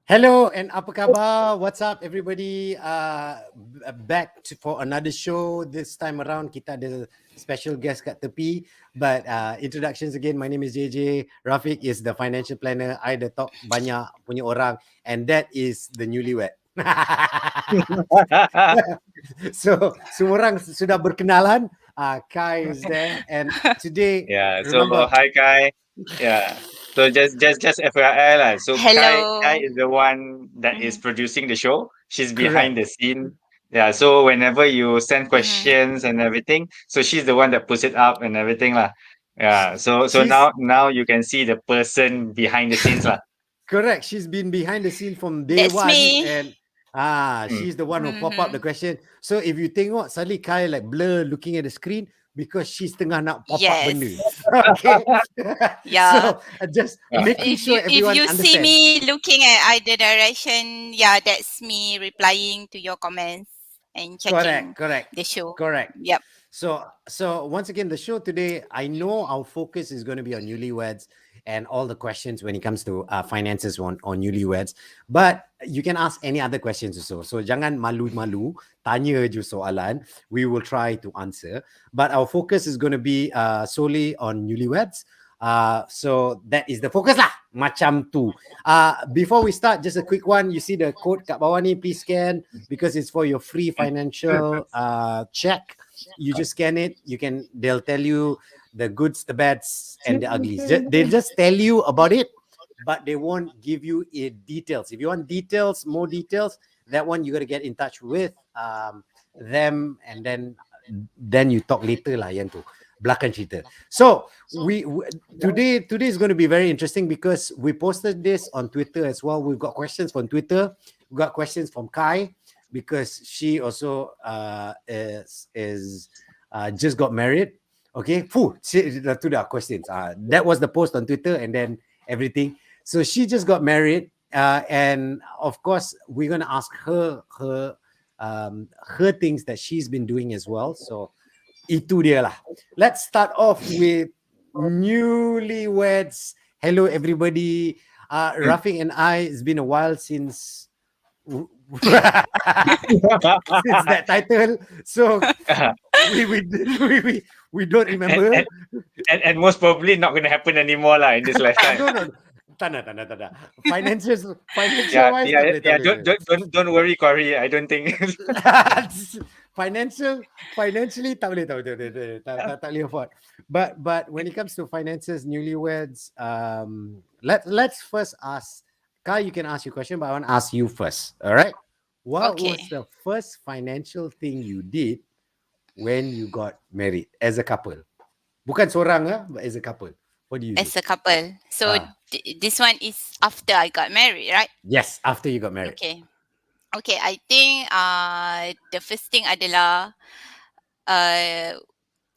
Hello and apa khabar? What's up everybody? Back for another show. This time around kita ada special guest kat tepi. But introductions again, my name is JJ. Rafiq is the financial planner. I the talk banyak punya orang. And that is the Newlywed. So semua orang sudah berkenalan. Kai is there. And today, So hi Kai. So just FYI lah. So Hello. Kai is the one that is producing the show. She's behind the scene. Yeah. So whenever you send questions and everything, so she's the one that puts it up and everything lah. Yeah. So now you can see the person behind the scenes lah. Correct. She's been behind the scene from day That's one. me. And she's the one who pop up the question. So if you tengok suddenly Kai like blur looking at the screen because she's tengah nak pop up benda. Okay. Yeah. So just making sure everyone if you understands. see me looking at either direction, that's me replying to your comments and checking correct the show. Correct. Yep. So once again, the show today, I know our focus is going to be on newlyweds and all the questions when it comes to finances on newlyweds. But you can ask any other questions also. So jangan malu-malu, tanya je soalan. We will try to answer. But our focus is going to be solely on newlyweds. So that is the focus lah. Macam tu. Before we start, just a quick one. You see the code kat bawah ni, please scan because it's for your free financial check. You just scan it. They'll tell you the goods, the bads, and the uglies. They'll just tell you about it, but they won't give you details. If you want details, more details, that one you got to get in touch with them, and then you talk later lah yang tu. Belakang cerita. So today is going to be very interesting because we posted this on Twitter as well. We've got questions from Twitter. We've got questions from Kai because she also is just got married. Okay, to the questions. That was the post on Twitter and then everything. So she just got married, and of course we're gonna ask her things that she's been doing as well. So itu dia lah. Let's start off with newlyweds. Hello everybody. Rafiq and I, it's been a while since that title. So we don't remember. And most probably not going to happen anymore lah in this lifetime. No. Tanda. Financial wise. Don't worry, Corey. I don't think. Financially tak boleh afford. But when it comes to finances, newlyweds, let's first ask Kai. You can ask your question, but I want to ask you first. All right. What was the first financial thing you did when you got married as a couple? Bukan seorang but as a couple. What do you do? As a couple. So this one is after I got married, right? Yes, after you got married. Okay, I think the first thing adalah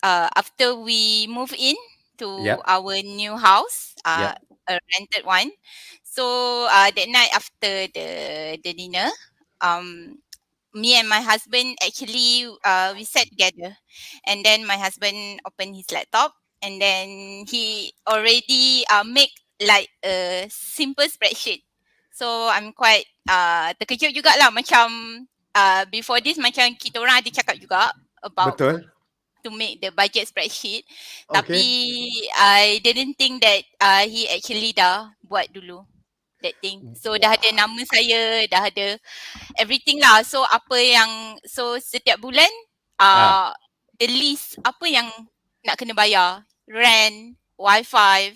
after we move in to our new house, a rented one. So that night after the dinner, me and my husband actually we sat together, and then my husband opened his laptop, and then he already make like a simple spreadsheet. So I'm quite terkejut jugalah, macam before this macam kita orang ada cakap juga about to make the budget spreadsheet. Tapi I didn't think that he actually dah buat dulu that thing. So dah ada nama saya, dah ada everything lah. So setiap bulan the list apa yang nak kena bayar, rent, wifi,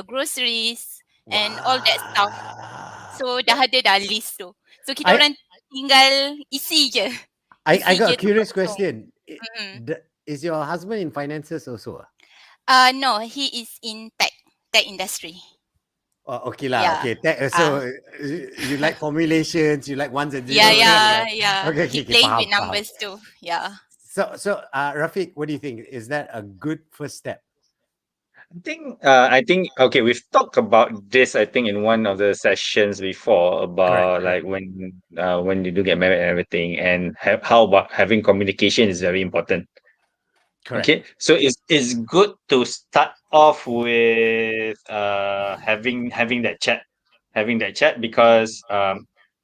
groceries and all that stuff. So dah ada list tu. So kita orang tinggal isi je. I got a curious question. Is your husband in finances also? No, he is in tech industry. Okay lah. Okay. So you like formulations, you like ones and zeros. Yeah. Okay, he plays with numbers too. Yeah. So Rafiq, what do you think? Is that a good first step? I think okay, we've talked about this I think in one of the sessions before about like when you do get married and everything, and how about having communication is very important. Correct. Okay, so it's good to start off with having that chat, having that chat because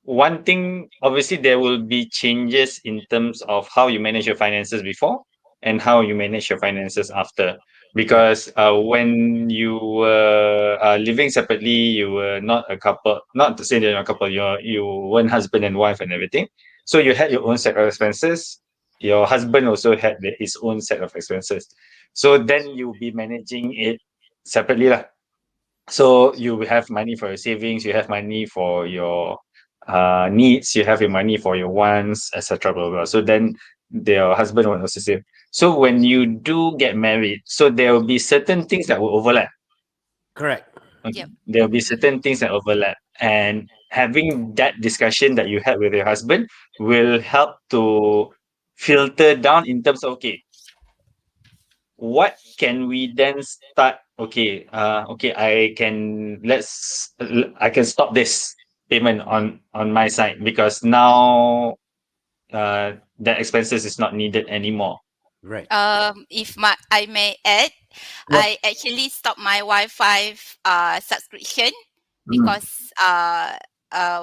one thing, obviously, there will be changes in terms of how you manage your finances before and how you manage your finances after. Because when you were living separately, you were not a couple. Not to say that you're a couple, you weren't husband and wife and everything. So you had your own set of expenses. Your husband also had his own set of expenses. So then you'll be managing it separately lah. So you have money for your savings, you have money for your needs, you have your money for your wants, etc. Blah, blah, blah. So then your husband will also save. So when you do get married, so there will be certain things that will overlap. Correct. Yep. There will be certain things that overlap. And having that discussion that you had with your husband will help to filter down in terms of, okay, what can we then start? Okay, I can I can stop this payment on my side because now that expenses is not needed anymore. Right. If I may add, Yep. I actually stopped my Wi-Fi subscription Mm. because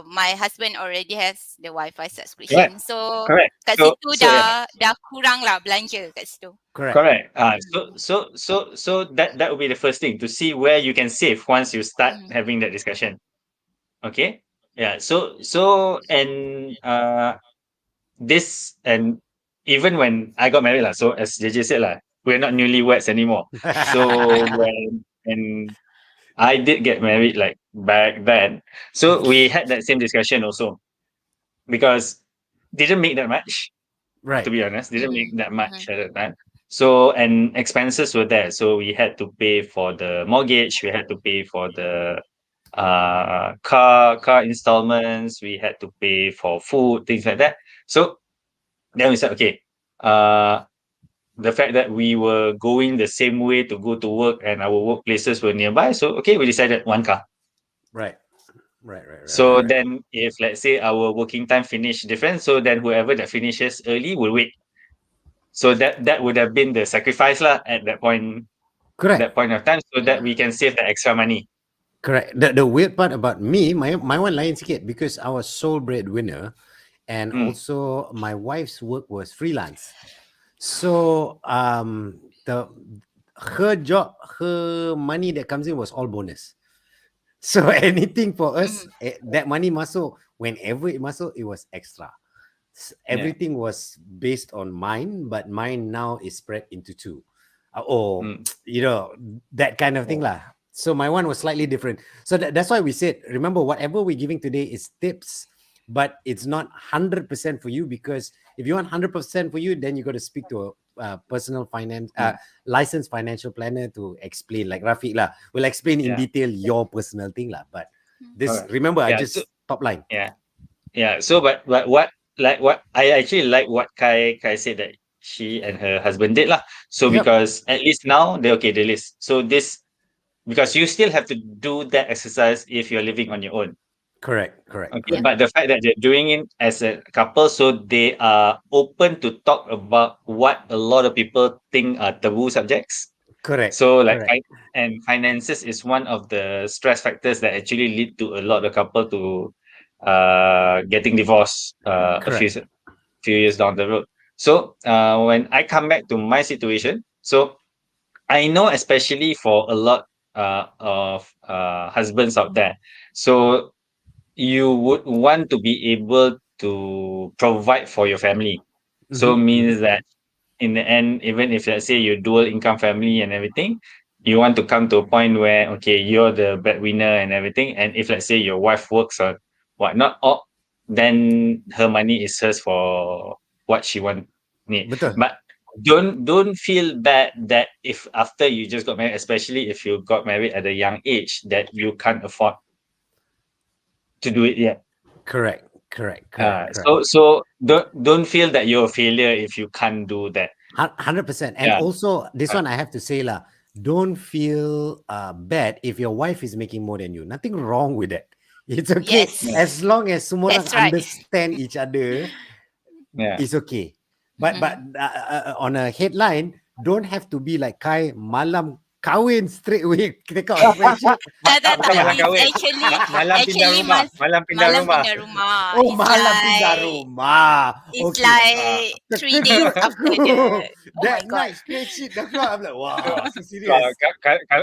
my husband already has the Wi-Fi subscription. Correct. So Correct. kat So situ yeah, dah kurang lah belanja kat situ. Correct. correct. So that would be the first thing to see where you can save once you start having that discussion. Okay. Yeah. So and this and even when I got married lah. So as JJ said lah, we're not newlyweds anymore. So when I did get married like back then, so we had that same discussion also because didn't make that much, Right. to be honest, didn't make that much at that time. So and expenses were there, so we had to pay for the mortgage, we had to pay for the car installments, we had to pay for food, things like that. So then we said, okay, the fact that we were going the same way to go to work and our workplaces were nearby, so okay, we decided one car. Right. So right. then if let's say our working time finish different, so then whoever that finishes early will wait. So that would have been the sacrifice lah at that point. Correct. That point of time, so that we can save the extra money. Correct. The weird part about me, my one lain sikit because I was sole breadwinner, and also my wife's work was freelance. So her job, her money that comes in was all bonus. So anything for us, that money masuk, whenever it masuk, it was extra. Everything was based on mine, but mine now is spread into two. You know, that kind of thing lah. So my one was slightly different. So that's why we said, remember, whatever we're giving today is tips, but it's not 100% for you, because if you want 100% for you, then you got to speak to a personal finance, licensed financial planner to explain, like Rafiq lah, will explain in detail your personal thing lah. But this, remember, I just top line. Yeah. So, but what I actually like what Kai said that she and her husband did lah. So because at least now they list. So this, because you still have to do that exercise if you're living on your own. Correct. Okay, but the fact that they're doing it as a couple, so they are open to talk about what a lot of people think are taboo subjects. Correct. So like and finances is one of the stress factors that actually lead to a lot of couple to getting divorced a few years down the road. So when I come back to my situation, so I know especially for a lot of husbands out there, so you would want to be able to provide for your family. So means that in the end, even if let's say you're dual income family and everything, you want to come to a point where, okay, you're the breadwinner and everything. And if let's say your wife works or whatnot, then her money is hers for what she need. Betul. But don't feel bad that if after you just got married, especially if you got married at a young age, that you can't afford to do it yet. Correct. So don't feel that you're a failure if you can't do that. 100%. And also this one I have to say lah, don't feel bad if your wife is making more than you. Nothing wrong with that. It's okay. As long as semua orang understand each other, it's okay. But on a headline, don't have to be like Kai malam kahwin straight away take out a spreadsheet. Tak. Bukan It's kahwin. Malam pindah rumah. Malam pindah malam rumah. pindah rumah. Oh, It's malam like pindah rumah. it's Okay. like 3 days after the. Oh my That god. night spreadsheet dah keluar. I'm like, wow, so serious.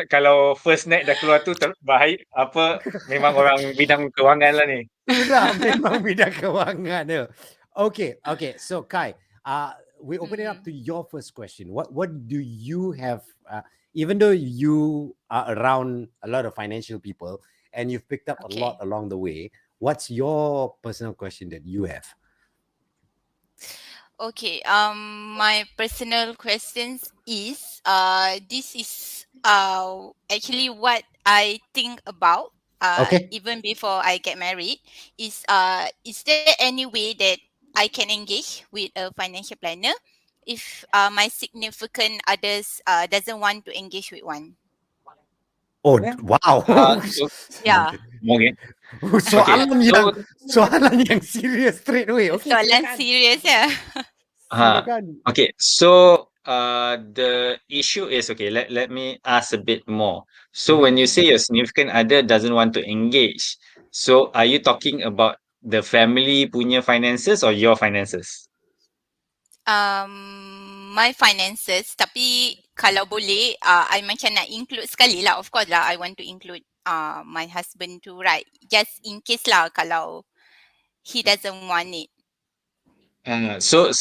Kalau first night dah keluar tu bahaya apa memang orang bidang kewangan lah ni. Sudah memang bidang kewangan dia. Okay. So Kai, we open it up to your first question. What do you have? Even though you are around a lot of financial people and you've picked up a lot along the way, what's your personal question that you have? Okay. My personal questions is this is actually what I think about even before I get married is there any way that I can engage with a financial planner if my significant others doesn't want to engage with one? Oh, wow. Yeah. Okay. Soalan yang serious straight away. Okay, Soalan serious ya. Okay, so the issue is let me ask a bit more. So when you say your significant other doesn't want to engage, so are you talking about the family punya finances or your finances? My finances, tapi kalau boleh I macam nak include sekali lah. Of course lah I want to include my husband too, right? Just in case lah kalau he doesn't want it. So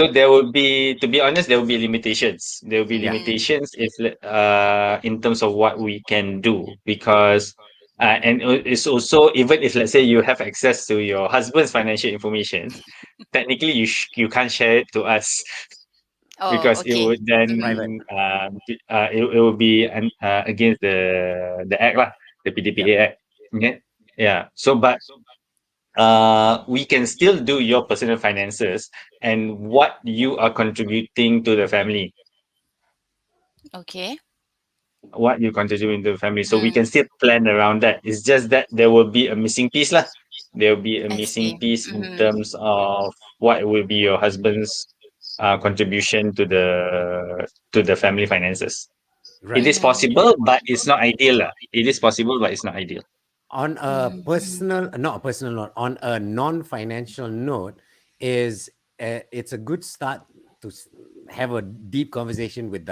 there will be, to be honest, there will be limitations. There will be limitations if in terms of what we can do, because and it's also, even if let's say you have access to your husband's financial information, technically you can't share it to us. Because it would then it will be against the act lah, the PDPA act. Yeah. So but we can still do your personal finances and what you are contributing to the family. Okay. What you contribute to the family. So we can still plan around that. It's just that there will be a missing piece lah. There will be a missing piece in terms of what will be your husband's contribution to the family finances. Right. It is possible, but it's not ideal. It is possible, but it's not ideal. On a not a personal note, on a non-financial note, it's a good start to have a deep conversation with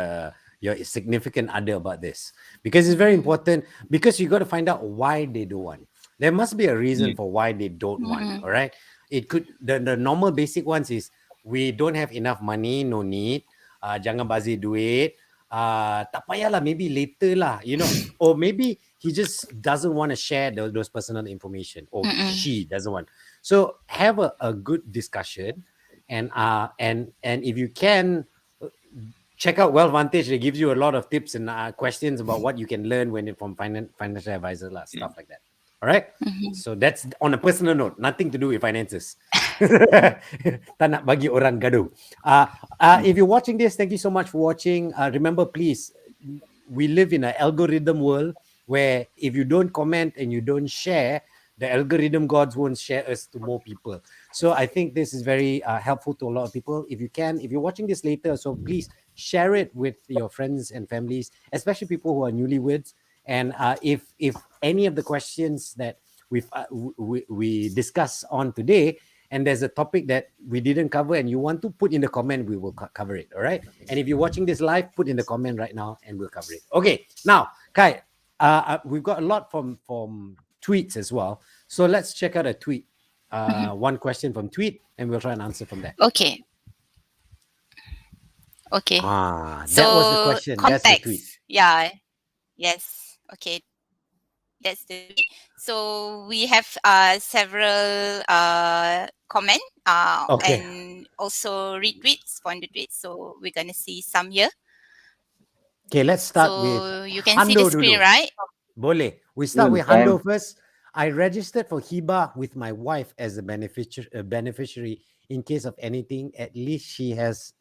your significant other about this, because it's very important, because you got to find out why they don't want. There must be a reason for why they don't want. All right. It could, the normal basic ones is, we don't have enough money, no need. Jangan bazir duit. Tak payahlah, maybe later lah, or maybe he just doesn't want to share those personal information, or she doesn't want. So have a good discussion, and if you can, check out Vantage. They gives you a lot of tips and questions about what you can learn from financial advisor lah, stuff like that. All right. So that's on a personal note, nothing to do with finances. Tak nak bagi orang gaduh. If you're watching this, thank you so much for watching. Remember, please, we live in an algorithm world where if you don't comment and you don't share, the algorithm gods won't share us to more people. So I think this is very helpful to a lot of people. If you're watching this later, so please share it with your friends and families, especially people who are newlyweds. And if any of the questions that we discuss on today, and there's a topic that we didn't cover and you want to put in the comment, we will cover it. All right. And if you're watching this live, put in the comment right now and we'll cover it. Okay. Now, Kai, we've got a lot from tweets as well. So let's check out a tweet. One question from tweet, and we'll try and answer from that. Okay. That was the question. Context. That's the tweet. Yeah. Yes. Okay. That's the tweet. So we have several comment and also retweets from the tweet. So we're gonna see some here. Okay, let's start with. So you can see the screen, right? Boleh. We start with Hando first. I registered for Hiba with my wife as a beneficiary in case of anything. At least she has.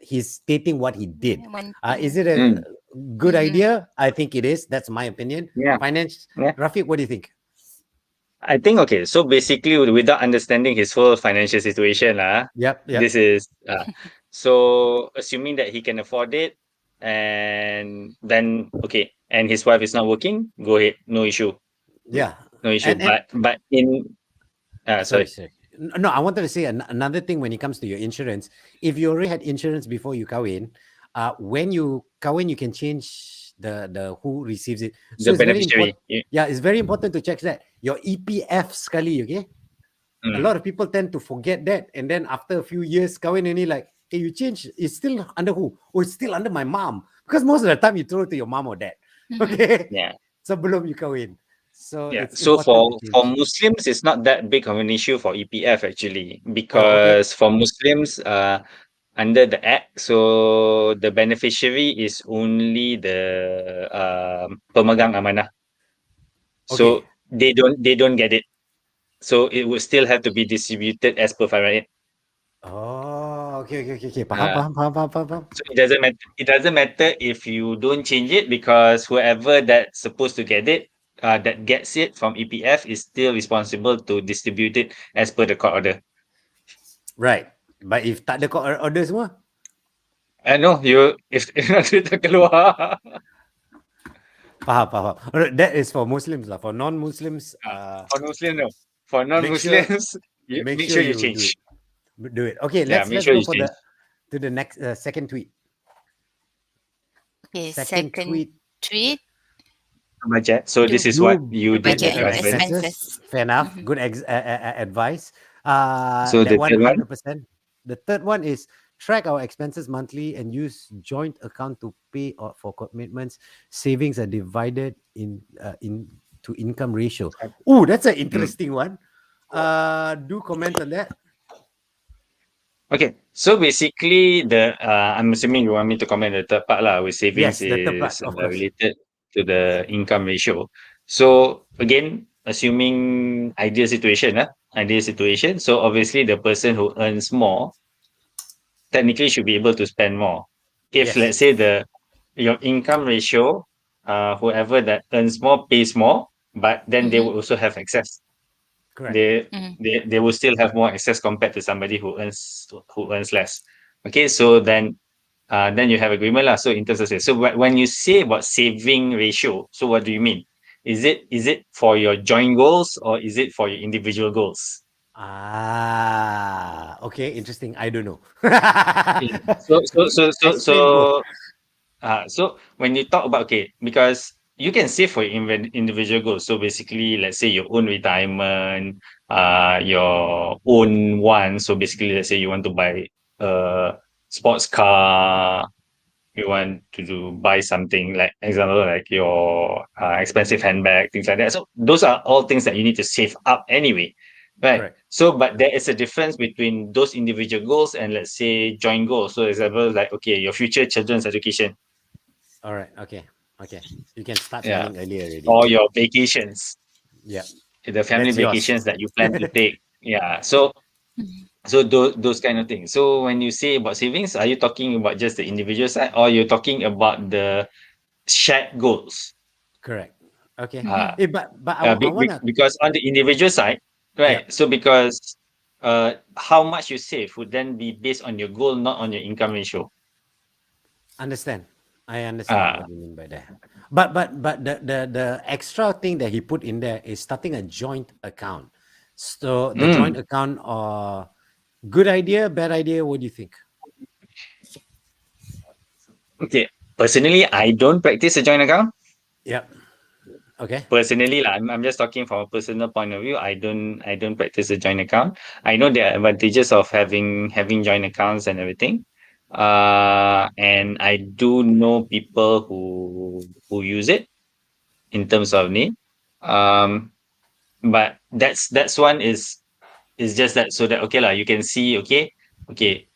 He's stating what he did. Is it a good idea? I think it is. That's my opinion. Yeah. Rafiq, what do you think? I think, okay, so basically without understanding his whole financial situation, Yep. this is so assuming that he can afford it, and then okay, and his wife is not working, go ahead, no issue, Yeah. no issue. And But in sorry, sorry, sorry. No, I wanted to say another thing when it comes to your insurance. If you already had insurance before you kahwin, when you kahwin, you can change the who receives it. So the it's very beneficiary. important. Yeah, it's very important to check that your EPF sekali. Okay, a lot of people tend to forget that, and then after a few years, kahwin and like, hey, you change. It's still under who? Oh, it's still under my mom, because most of the time you throw it to your mom or dad. Okay, Yeah. sebelum you kahwin. So Yeah. it's So important to for change. Muslims, it's not that big of an issue for EPF actually, Oh, okay. because for Muslims, under the act, so the beneficiary is only the pemegang amanah. Okay. So they don't get it. So it would still have to be distributed as per Faraid. Oh, okay, okay, okay, okay. Faham, Uh, faham, faham, faham, faham, faham. so it doesn't matter. It doesn't matter if you don't change it because whoever that's supposed to get it, that gets it from EPF is still responsible to distribute it as per the court order. Right. But if tak ada order semua? No, you if nanti tak keluar. Faham, faham. Alright, that is for Muslims lah. For non-Muslims, For Muslim, no. For make sure non-Muslims, you make make sure sure you you do change. it. Do it. Okay, Yeah, let's make let's sure go you for change. the next second tweet. Okay, Second tweet. tweet. Budget. So this is what Do you did budget with your your husband. expenses. Fair enough. Mhm. Good advice. So That the one third one, 100%. The third one is track our expenses monthly and use joint account to pay for commitments. Savings are divided in to income ratio. Oh, that's an mm. interesting one. Do comment on that. Okay. So basically, I'm assuming you want me to comment the third part lah, with savings Yes, the third part, is of course. related to the income ratio. So again, assuming ideal situation, ideal situation. So obviously, the person who earns more technically should be able to spend more. If Yes, let's say your income ratio, whoever that earns more pays more, but then they Mhm. will also have excess. correct. They Mhm. they will still have more excess compared to somebody who earns less. Okay, so then you have agreement lah. So in terms of say, so when you say about saving ratio, so what do you mean? Is it for your joint goals or is it for your individual goals? Okay, interesting. I don't know. Okay. So Explain both. so when you talk about, okay, because you can save for your individual goals. So basically, let's say your own retirement, your own one. So basically, let's say you want to buy a sports car, you want to buy something like example like your expensive handbag, things like that. So those are all things that you need to save up anyway, right? Correct. So but there is a difference between those individual goals and let's say joint goals. So example like, okay, your future children's education, All right. Okay. Okay. You can start yeah, planning earlier already. or your vacations, Yeah. the family That's yours. vacations that you plan to take, yeah. So Mhm. those kind of things. So when you say about savings, are you talking about just the individual side or you're talking about the shared goals? Correct. Okay. uh, Mhm. But I wanna. because on the individual side, Yeah. right? So because how much you save would then be based on your goal, not on your income ratio. Understand. I understand Uh, what you mean by that. But the extra thing that he put in there is starting a joint account. So the joint mm, account, good idea, bad idea. What do you think? okay. Personally, I don't practice a joint account. Yep. Okay. Personally, lah, I'm just talking from a personal point of view. I don't practice a joint account. I know there are advantages of having joint accounts and everything. And I do know people who use it in terms of need. Um, but that's one is just that, so that okay lah, you can see, okay,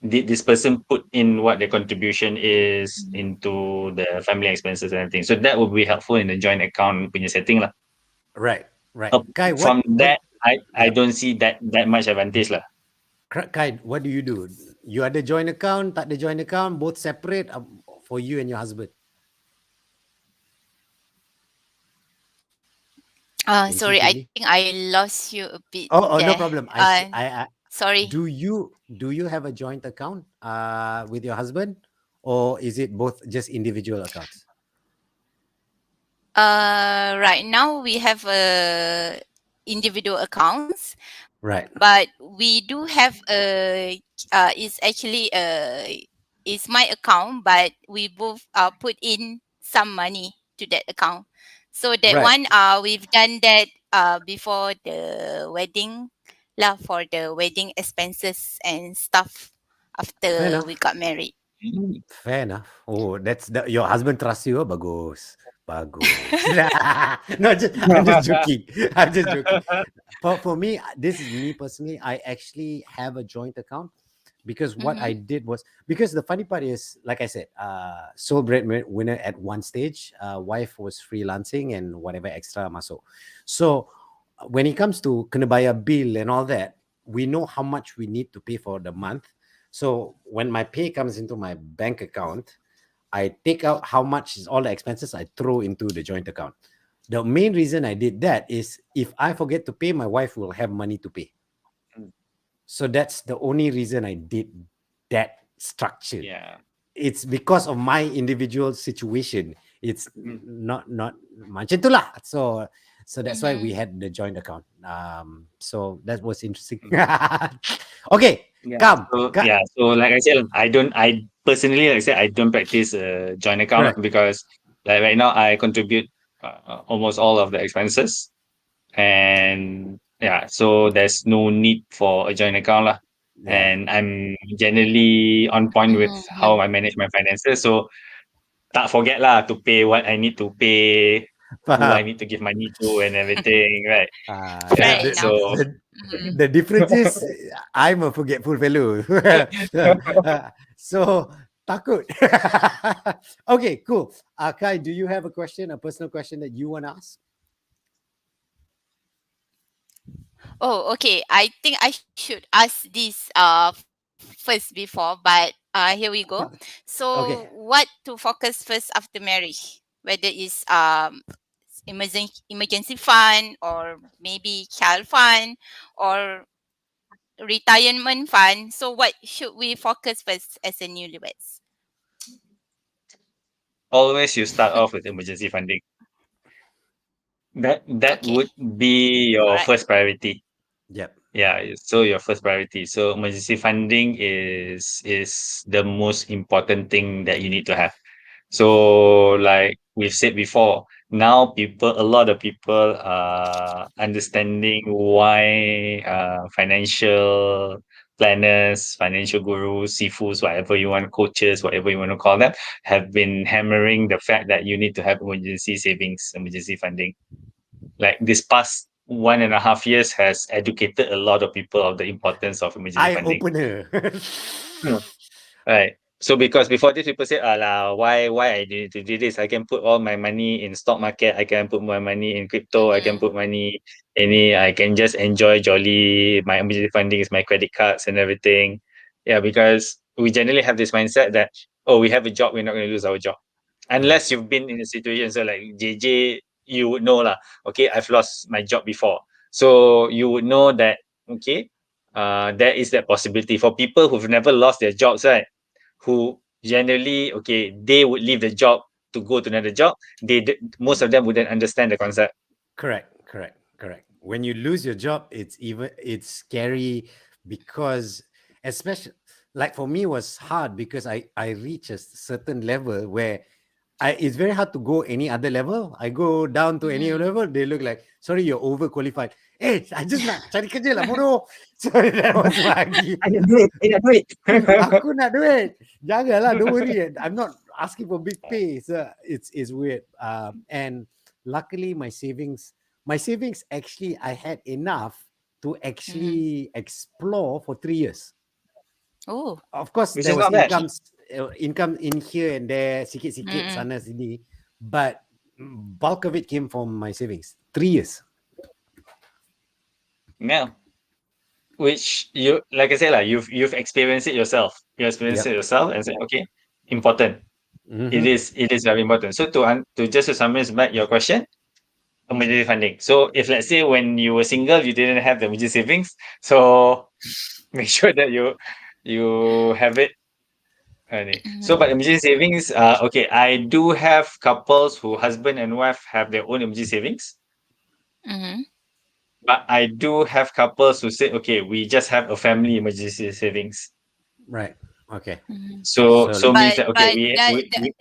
did this person put in what their contribution is into the family expenses and everything. So that would be helpful in the joint account punya setting lah. Right. Right. Kai, From what? that, I Yeah. don't see that much advantage lah. Kai, what do you do? You ada joint account, tak ada joint account, both separate for you and your husband. Sorry, I Basically. think I lost you a bit Oh, no there. problem. Sorry. Do you have a joint account with your husband, or is it both just individual accounts? Right now we have individual accounts, Right. but we do have it's actually it's my account, but we both put in some money to that account. So that Right. one we've done that before the wedding lah, for the wedding expenses and stuff Fair after we enough. got married. Fair enough. Oh, your husband trusts you. Oh, bagus. Bagus. No, I'm just joking. I'm just joking. For me, this is me personally. I actually have a joint account because what I Mm-hmm. did was, because the funny part is, like I said, sole breadwinner at one stage. Wife was freelancing and whatever extra masuk. So when it comes to kena bayar bill and all that, we know how much we need to pay for the month. So when my pay comes into my bank account, I take out how much is all the expenses I throw into the joint account. The main reason I did that is if I forget to pay, my wife will have money to pay. So that's the only reason I did that structure. Yeah. It's because of my individual situation. It's not macam itulah. So that's why we Mm-hmm. had the joint account. So that was interesting. Okay, Yeah. come. So like I said, I personally, like I said, I don't practice a joint account Correct. because like right now I contribute almost all of the expenses, and yeah, so there's no need for a joint account lah. Yeah. And I'm generally on point with how Mm-hmm. I manage my finances. So tak forget lah to pay what I need to pay, who I Faham. need to give money to and everything, right? The, Yeah. Fair the, enough. So the, Mm-hmm. the difference is I'm a forgetful fellow. So takut. Okay, cool. Kai, do you have a question, a personal question that you want to ask? Oh, okay. I think I should ask this first before, but here we go. So, Okay. what to focus first after marriage? Whether it's emergency fund, or maybe child fund, or retirement fund. So, what should we focus first as a newlyweds? always you start off with emergency funding. That Okay. would be All your right. first priority. Yep. Yeah, so your first priority. So emergency funding is the most important thing that you need to have. So like we've said before, now a lot of people are understanding why financial planners, financial gurus, sifus, whatever you want, coaches, whatever you want to call them, have been hammering the fact that you need to have emergency savings, emergency funding. Like this past 1.5 years has educated a lot of people of the importance of emergency Eye funding. opener. Right. So because before this, people say, "Alah, why I need to do this? I can put all my money in stock market. I can put my money in crypto. I can Mm-hmm. put money I can just enjoy jolly. My emergency funding is my credit cards and everything." Yeah, because we generally have this mindset that, oh, we have a job, we're not going to lose our job, Right. unless you've been in a situation. So like JJ, you would know lah. Okay, I've lost my job before, so you would know that. Okay, there is that possibility for people who've never lost their jobs, right? Who generally, okay, they would leave the job to go to another job. Most of them wouldn't understand the concept. Correct. When you lose your job, it's scary because, especially like for me, it was hard because I reach a certain level where it's very hard to go any other level. I go down to any Mm-hmm. level, they look like, sorry, you're overqualified. Hey, I just nak cari kerja lah, bodoh. Sorry, that was my I nak duit, I nak duit. Aku nak duit. Janganlah, don't worry. I'm not asking for big pay. So it's weird. And luckily my savings actually I had enough to Mm-hmm. actually explore for 3 years. Oh. Of course, Which there is was not bad. income in here and there, sikit-sikit Mm-hmm. sana sini, but bulk of it came from my savings. 3 years. Yeah. Which you, like I said, like you've experienced it yourself. You experienced Yep. it yourself and said, okay, important. Mm-hmm. It is very important. So to summarize back your question, emergency funding. So if let's say when you were single, you didn't have the emergency savings, so make sure that you have it So, but emergency savings, okay, I do have couples who husband and wife have their own emergency savings, Mm-hmm. but I do have couples who say, okay, we just have a family emergency savings. Right. Okay. Mm-hmm. So, So so means that okay, But we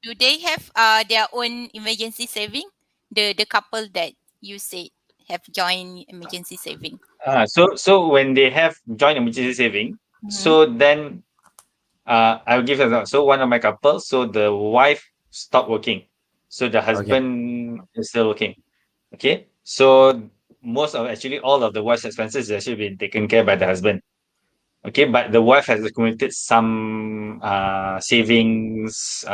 do they have their own emergency saving? The couple that you said have joint emergency saving. so when they have joint emergency saving, Mm-hmm. so then I'll give an example. So one of my couples, so the wife stopped working, so the okay. husband is still working. Okay, so most of actually all of the wife's expenses is actually been taken care by the husband. Okay, but the wife has accumulated some savings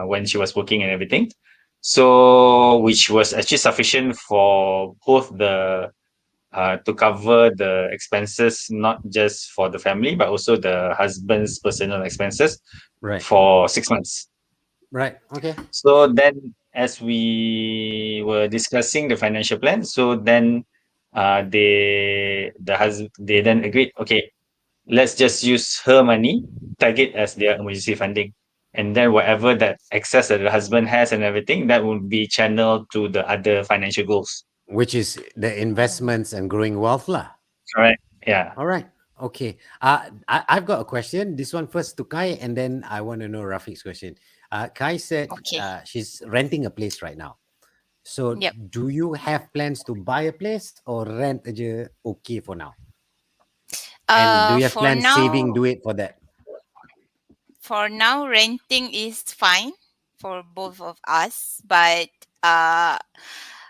when she was working and everything. So which was actually sufficient for both the to cover the expenses, not just for the family, but also the husband's personal expenses Right. for 6 months. Right. Okay. So then, as we were discussing the financial plan, so then they then agreed, okay, let's just use her money, tag it as their emergency funding. And then whatever that excess that the husband has and everything, that would be channeled to the other financial goals. Which is the investments and growing wealth lah. Correct. Yeah. All right. Okay. I've got a question. This one first to Kai, and then I want to know Rafiq's question. Kai said Okay. she's renting a place right now. So Yep. do you have plans to buy a place or rent aja okay for now? And do you have For plans saving now, do it for that? renting is fine for both of us, but uh,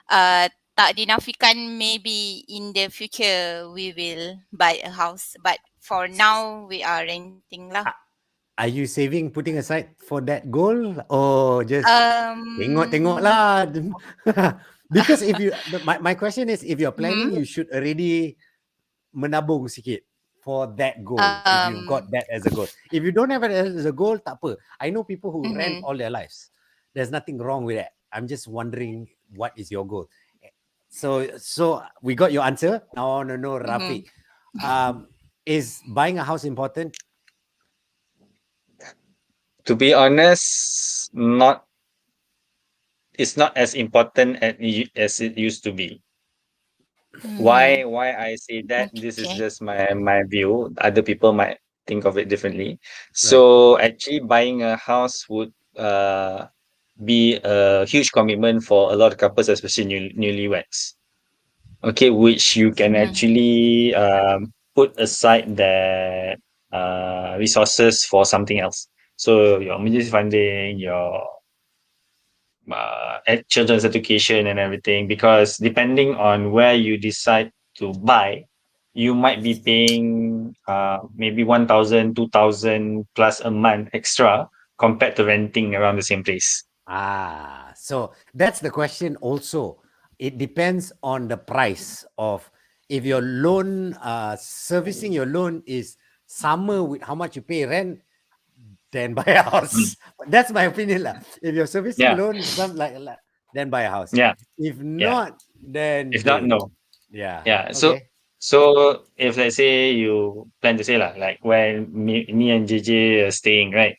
uh, tak dinafikan maybe in the future we will buy a house. But for now, we are renting lah. Are you saving, putting aside for that goal, or just tengok Um, lah? Because if you, my question is, if you're planning, hmm, you should already menabung sikit for that goal. If you've got that as a goal, if you don't have it as a goal, tak apa. I know people who rent mhm. all their lives. There's nothing wrong with that. I'm just wondering what is your goal. So we got your answer. Now I want to know, Rafiq, is buying a house important? To be honest, not it's not as important as it used to be. Mhm. Why I say that? This is Okay. just my view. Other people might think of it differently. Right. So actually, buying a house would be a huge commitment for a lot of couples, especially newlyweds. Okay, which you can Mhm. actually put aside that resources for something else. So your emergency funding, your children's education and everything, because depending on where you decide to buy, you might be paying maybe 1,000, 2,000 plus a month extra compared to renting around the same place. So that's the question also. It depends on the price of, if your loan, servicing your loan is summer with how much you pay rent, then buy a Mm. house. That's my opinion lah. If your servicing Yeah, loan, some like then buy a house. yeah, If yeah. not, then If not, don't. no. Yeah. Yeah. So Okay. so if let's say you plan to say lah, like when me and JJ are staying, right?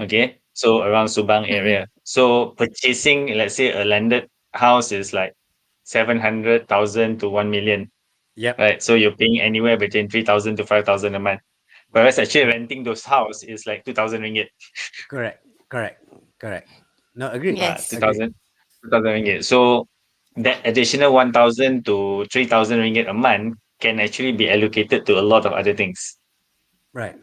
Okay. So around Subang Mhm. area. So purchasing, let's say a landed house is like 700,000 to 1 million, Yep. right? So you're paying anywhere between 3,000 to 5,000 a month. Whereas actually renting those house is like 2,000 ringgit. Correct. Correct. Correct. No, agreed. Yes. Agreed. 2,000 ringgit. So that additional 1,000 to 3,000 ringgit a month can actually be allocated to a lot of other things. Right.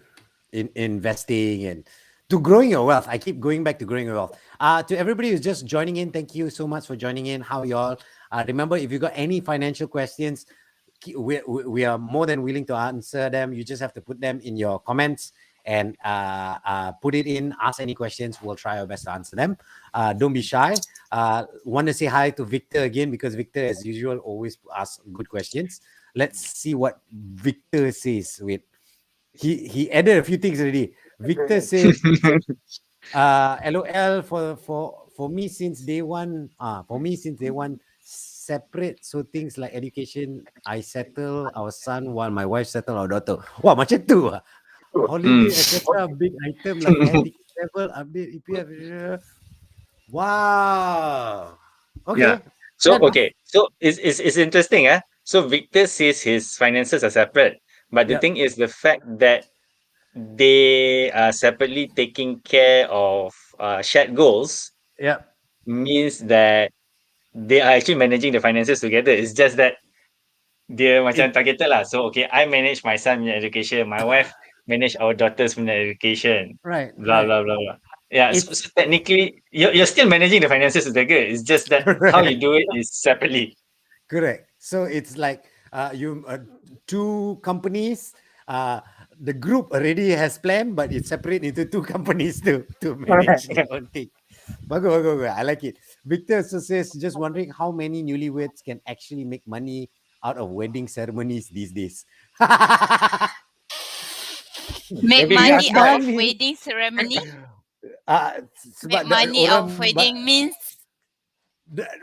In investing and to growing your wealth. I keep going back to growing your wealth. To everybody who's just joining in, thank you so much for joining in. How y'all? Remember, if you got any financial questions, we are more than willing to answer them. You just have to put them in your comments and put it in. Ask any questions. We'll try our best to answer them. Don't be shy. Want to say hi to Victor again, because Victor, as usual, always asks good questions. Let's see what Victor says. Wait, he added a few things already. Victor said, LOL for me since day one. For me since day one, separate. So things like education, I settle our son while my wife settle our daughter. Wah, macam tu. holiday, etc. Big item like air ticket, travel, update, EPF. Wow. Yeah. Okay. So Then, okay. So it's interesting, eh? So Victor says his finances are separate, but the yep. thing is the fact that they are separately taking care of shared goals Yep. means that they are actually managing the finances together. It's just that dia macam It targeted lah. So okay, I manage my son punya education, my wife manage our daughter's punya education, right, blah right. blah blah blah. Yeah, so It's technically you're still managing the finances together. It's just that how you correct. do it is separately. Correct. So it's like you two companies. The group already has planned, but it's separate into two companies to manage their own thing. Bagus, bagus, bagus. I like it. Victor also says, just wondering how many newlyweds can actually make money out of wedding ceremonies these days. Make Maybe we Banyak money ask Kai. out of sekali. wedding ceremony. Sebab Make money out of orang wedding means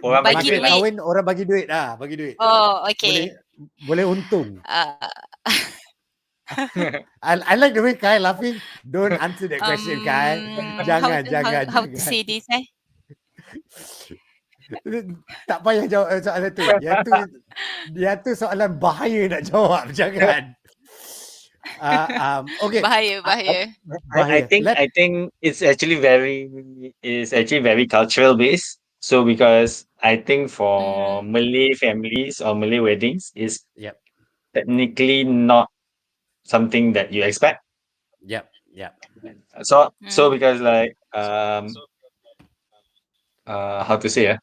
Orang bagi bagi duit market lah. duit. kahwin orang bagi duit bagi duit. Oh, Boleh okay. boleh untung. Uh, I like the way Kai laughing. Don't answer that question, Kai. how Jangan, to jangan, how to jangan. say this? Tak payah jawab soalan tu. Dia tu soalan bahaya nak jawab. Jangan. Okay. Bahaya, bahaya. I Bahaya. think it's actually very cultural based. So because I think for Malay families or Malay weddings is Yep. technically not something that you expect. Yep. Yep. So because like how to say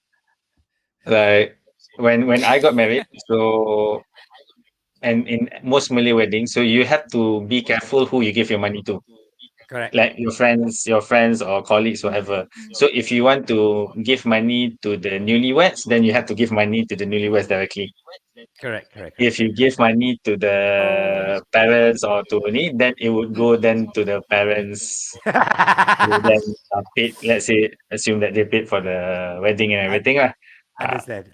like when I got married, so and in most Malay weddings, so you have to be careful who you give your money to. Correct. Like your friends or colleagues, whatever. So if you want to give money to the newlyweds, then you have to give money to the newlyweds directly. Correct. Correct. If you give money to the parents or to any, then it would go then to the parents who then paid. Let's say assume that they paid for the wedding and I everything lah. understand.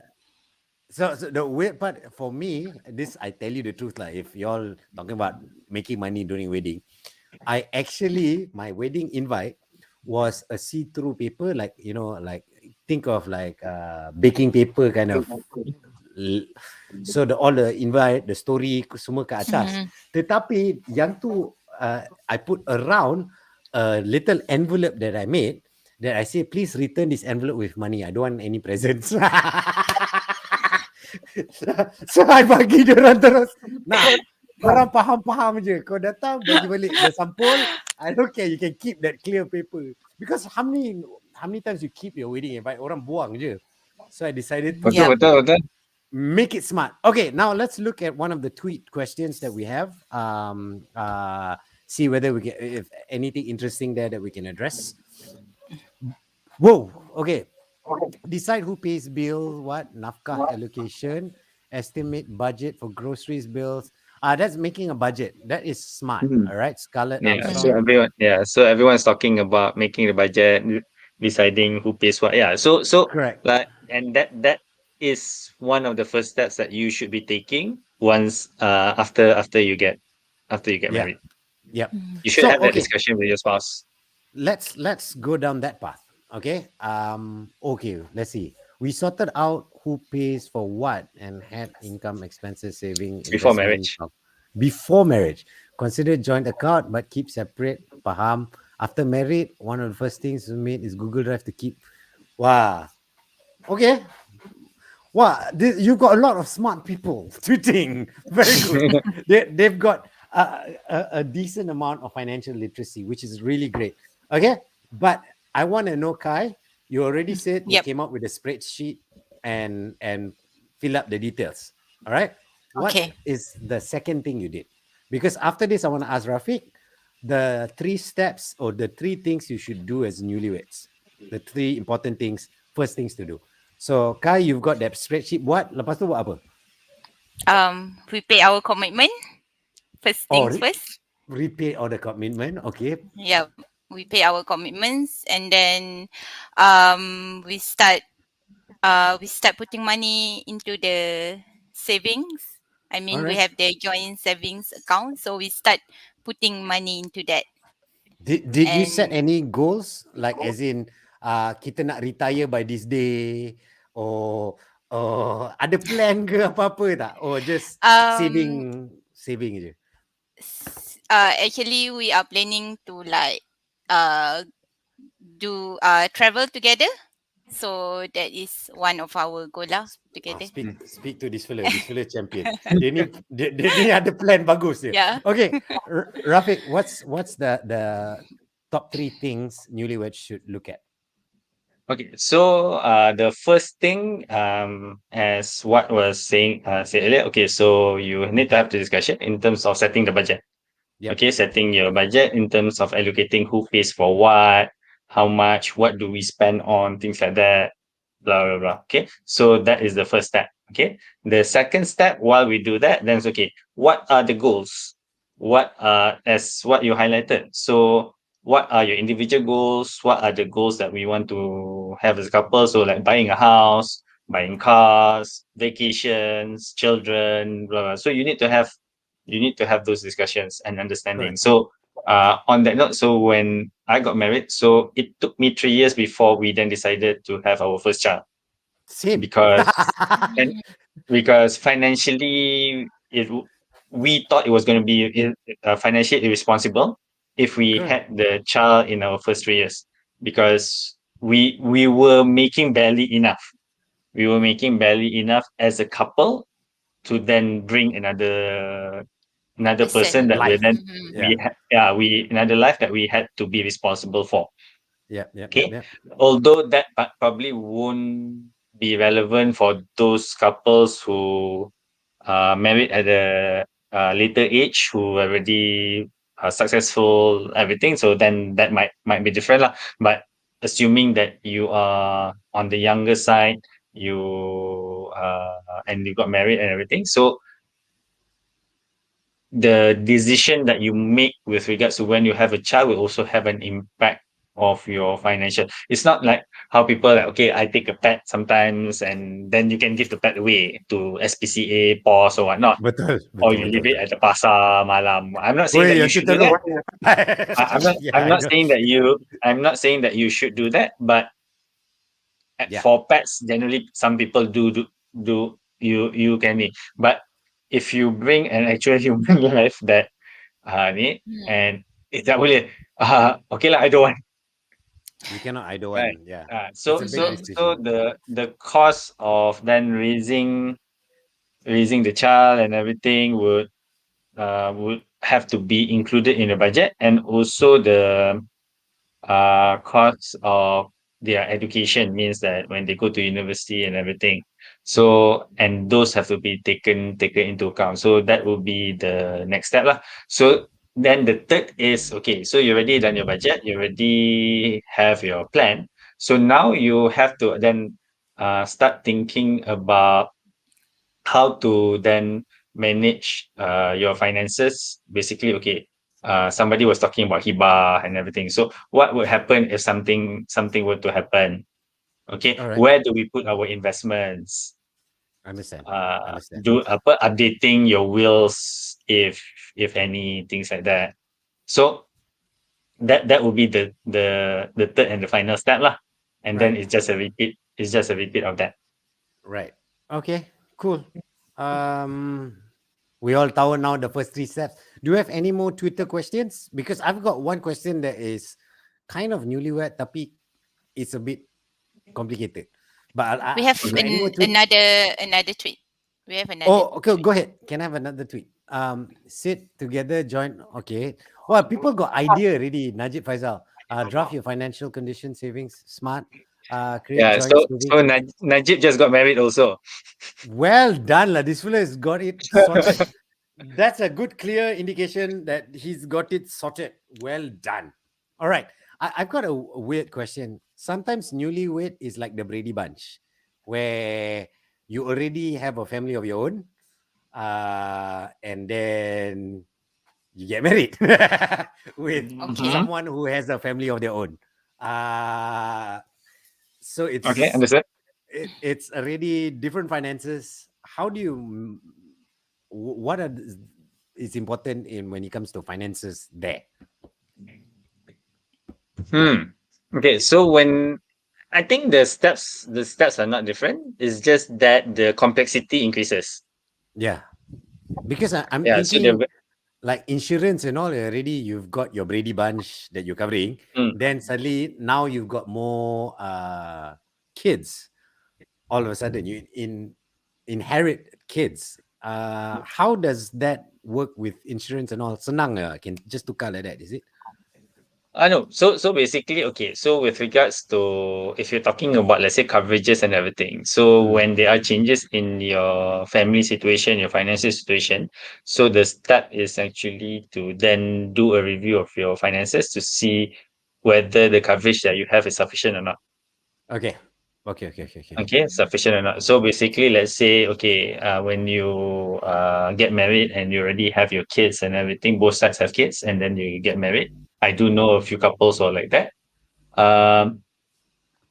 So the weird part for me, this I tell you the truth, like if y'all talking about making money during wedding, I actually my wedding invite was a see-through paper, like like think of like baking paper kind of. So all the invite, the story semua ke atas. Tetapi yang tu I put around a little envelope that I made that I say please return this envelope with money. I don't want any presents. So I bagi diorang terus. Nah, korang faham-faham je. Kau datang bagi balik the sampul. I don't care. You can keep that clear paper. Because how many times you keep your wedding invite? Orang buang je. So I decided to Betul. make it smart. Okay, now let's look at one of the tweet questions that we have. See whether we get if anything interesting there that we can address. Whoa. Okay. Decide who pays bill, what nafkah allocation, estimate budget for groceries bills. That's making a budget. That is smart. All right, Scarlett Yeah. Armstrong. So everyone's talking about making the budget, deciding who pays what. Yeah. So Correct. like and that is one of the first steps that you should be taking once after you get married. Yep. You should have that Okay, discussion with your spouse. let's go down that path. Okay. Okay, let's see. We sorted out who pays for what and had income, expenses, saving, Before investment. marriage. Before marriage. Consider joint account but keep separate. Faham. After married, one of the first things we made is Google Drive to keep. Wow. Okay. Wow. You've got a lot of smart people tweeting. Very good. They've got a decent amount of financial literacy, which is really great. Okay. But I want to know, Kai, you already said you came up with a spreadsheet and fill up the details. All right. What is the second thing you did? Because after this, I want to ask Rafiq the 3 steps or the 3 things you should do as newlyweds. The 3 important things, first things to do. So, Kai, you've got that spreadsheet. Lepas tu buat apa? We pay our commitment. First things first. Repay all the commitment. Okay. Yeah, we pay our commitments and then we start putting money into the savings. I mean, we have the joint savings account, so we start putting money into that. Did you set And any goals, like as in kita nak retire by this day, or ada plan ke apa-apa tak, or just um, saving je? actually we are planning to like do travel together. So that is one of our goal lah together. Speak to this fella champion. Dia ni ada plan bagus dia. Yeah. Okay, Rafiq, what's the top 3 things newlyweds should look at? Okay, so the first thing, as what was said earlier, okay, so you need to have the discussion in terms of setting the budget. Yep. Okay, setting your budget in terms of allocating who pays for what, how much, what do we spend on, things like that, blah blah blah. Okay, so that is the first step. Okay, the second step, while we do that, then it's okay, what are the goals? What as what you highlighted, so what are your individual goals? What are the goals that we want to have as a couple? So like buying a house, buying cars, vacations, children, blah blah. So you need to have those discussions and understanding. Correct. So on that note, so when I got married, so it took me 3 years before we then decided to have our first child, Same. because and because financially we thought it was going to be financially irresponsible if we Correct. had the child in our first 3 years, because we were making barely enough. We were making barely enough as a couple to then bring another person that we Life. then Yeah. we another life that we had to be responsible for. Yep. Okay, although that probably won't be relevant for those couples who are married at a later age, who already are successful, everything, so then that might be different lah. But assuming that you are on the younger side, you and you got married and everything, so the decision that you make with regards to when you have a child will also have an impact of your financial. It's not like how people like, okay, I take a pet sometimes and then you can give the pet away to SPCA, POS or whatnot, Betul. or you leave it at the pasar malam. I'm not saying that you should do that. I'm not saying that you should do that, but for pets, generally some people do you can be. But if you bring an actual human life that ni and tak boleh, okay lah, I don't want. You cannot, I don't Right. want. Yeah. So It's a big decision. the cost of then raising the child and everything would have to be included in the budget, and also the costs of their education, means that when they go to university and everything, so and those have to be taken into account. So that will be the next step lah. So then the third is, okay, so you already done your budget, you already have your plan, so now you have to then start thinking about how to then manage your finances. Basically, okay, somebody was talking about hibah and everything. So what would happen if something were to happen? Okay, All right. where do we put our investments? Understand. Do updating your wills, if any, things like that. So that will be the third and the final step lah. And then it's just a repeat. It's just a repeat of that. Right. Okay. Cool. We all tahu now the first 3 steps. Do you have any more Twitter questions? Because I've got one question that is kind of newlywed, tapi it's a bit complicated. But we have another tweet. We have another. Oh, okay. Go ahead. Can I have another tweet? Sit together, join. Okay. Well, people got idea already. Najib Faisal. Draft your financial condition, savings, smart. Create joint savings. Najib just got married also. Well done, lah. This fella has got it sorted. That's a good, clear indication that he's got it sorted. Well done. All right. I've got a weird question. Sometimes newlywed is like the Brady Bunch, where you already have a family of your own, and then you get married with someone who has a family of their own. So it's okay, understood. It's already different finances. How do you? What are is important in when it comes to finances there? Okay, so when I think the steps are not different. It's just that the complexity increases. Yeah, because I'm Yeah, so the thinking like insurance and all already you've got your Brady Bunch that you're covering. mm, Then suddenly now you've got more kids. All of a sudden you inherit kids. How does that work with insurance and all? Senang can just tukar like that, is it? I know. So basically, okay. So with regards to if you're talking about let's say coverages and everything, so Mm. when there are changes in your family situation, your financial situation, so the step is actually to then do a review of your finances to see whether the coverage that you have is sufficient or not. Okay. Okay. Okay, sufficient or not. So basically, let's say, okay, when you get married and you already have your kids and everything, both sides have kids, and then you get married. I do know a few couples who are like that. Um,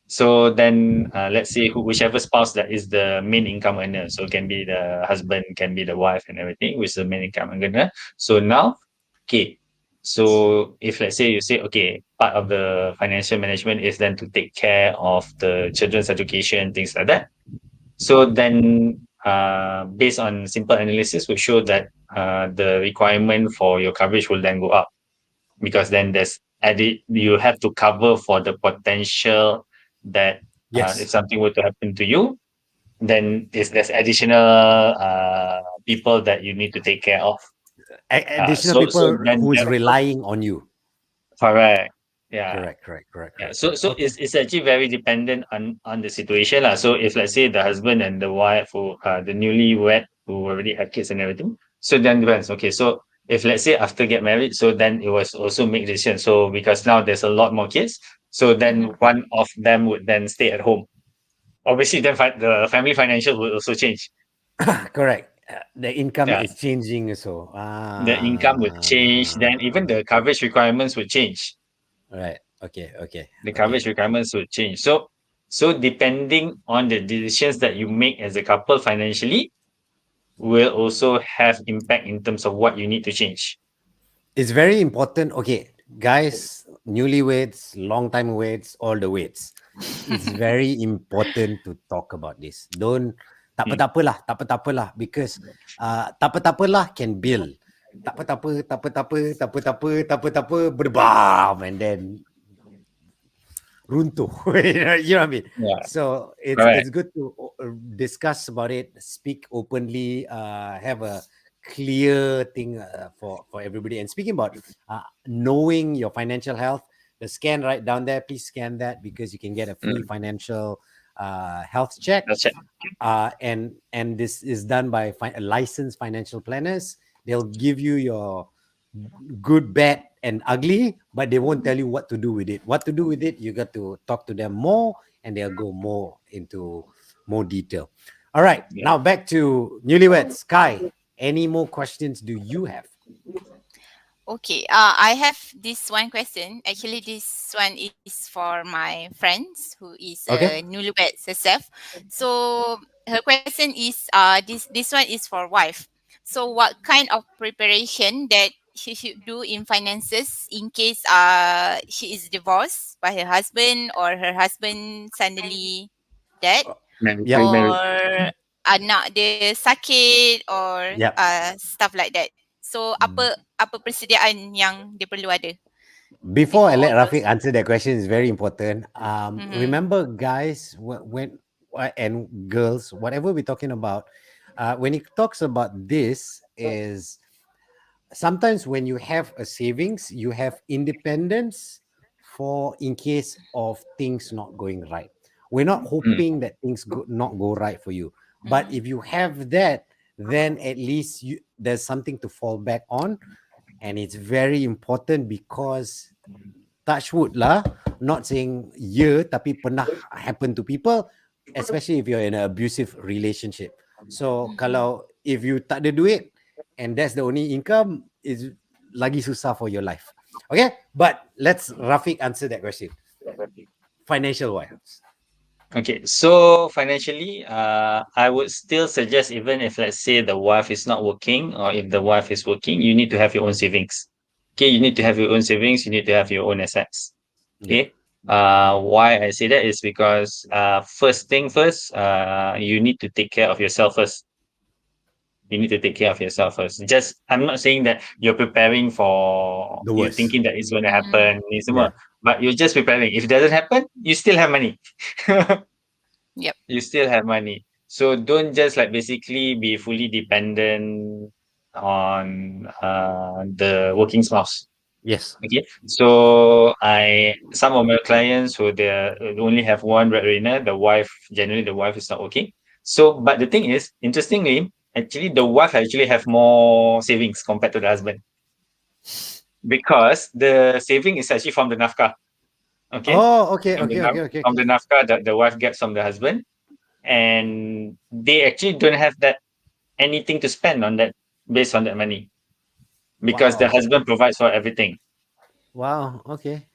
so then, let's say whichever spouse that is the main income earner, so it can be the husband, can be the wife, and everything, which is the main income earner. So now, okay, so if let's say you say, okay, part of the financial management is then to take care of the children's education, things like that. So then, based on simple analysis, will show that the requirement for your coverage will then go up because then there's added you have to cover for the potential that if Yes. something were to happen to you, then there's additional people that you need to take care of. Additional So people then who is that also relying on you. correct. Yeah. Yeah, so Okay. it's actually very dependent on the situation lah. So if let's say the husband and the wife who the newlywed who already have kids and everything, so then depends. Okay, so if let's say after get married, so then it was also make decision. So because now there's a lot more kids, so then Mhm. one of them would then stay at home. Obviously, then the family financial will also change. Correct. The income Yeah, is changing so. the income would change. Then even the coverage requirements would change. Right. The Okay. coverage requirements would change. So depending on the decisions that you make as a couple financially will also have impact in terms of what you need to change. It's very important. Okay, guys, newlyweds, long time waits, all the waits. It's very important to talk about this. Don't Mm. tak apa lah because tak apa lah can build. Tak apa berbam and then runtuh. You know what I mean? Yeah, So correct. it's good to discuss about it, speak openly, have a clear thing for everybody. And speaking about knowing your financial health, the scan right down there, please scan that because you can get a free Mm. financial health check. That's it. And this is done by licensed financial planners. They'll give you your good, bad, and ugly, but they won't tell you what to do with it. What to do with it, you got to talk to them more, and they'll go more into more detail. All right, Yeah. now back to newlyweds. Sky, any more questions do you have? Okay, I have this one question. Actually, this one is for my friends who is Okay. newlywed herself. So her question is, this one is for wife. So what kind of preparation that she should do in finances in case she is divorced by her husband or her husband suddenly dead Yep. Married. or anak dia sakit or Yep. stuff like that. So apa persediaan yang dia perlu ada Before before I let all those? Rafiq answer that question, is very important. Mm-hmm. Remember, guys, when and girls, whatever we're talking about, when he talks about this, is sometimes when you have a savings, you have independence for in case of things not going right. We're not Mm. hoping that things not go right for you, but Mm-hmm. if you have that, then at least there's something to fall back on, and it's very important because touch wood lah, not saying yeah, tapi pernah happen to people, especially if you're in an abusive relationship. So Mm-hmm. kalau if you tak ada duit and that's the only income, is lagi susah for your life. Okay, but let's Rafiq answer that question. Financial wise. Okay, so financially, I would still suggest, even if let's say the wife is not working, or if the wife is working, you need to have your own savings. Okay, you need to have your own savings, you need to have your own assets. Yep. Okay. Why I say that is because first thing first, you need to take care of yourself first. You need to take care of yourself first. Just, I'm not saying that you're preparing for, The you worst. thinking that it's going to Mm-hmm. happen, ni semua, Yeah. but you're just preparing. If it doesn't happen, you still have money. Yep. You still have money. So don't just like basically be fully dependent on the working spouse. Yes. Okay. So some of my clients who they only have one breadwinner, generally the wife is not working. So but the thing is, interestingly, actually the wife actually have more savings compared to the husband, because the saving is actually from the nafkah. Okay. Oh, okay, From the okay, okay, okay, from okay. the nafkah that the wife gets from the husband, and they actually don't have that anything to spend on that, based on that money, because the Wow. husband provides for everything. Wow. Okay.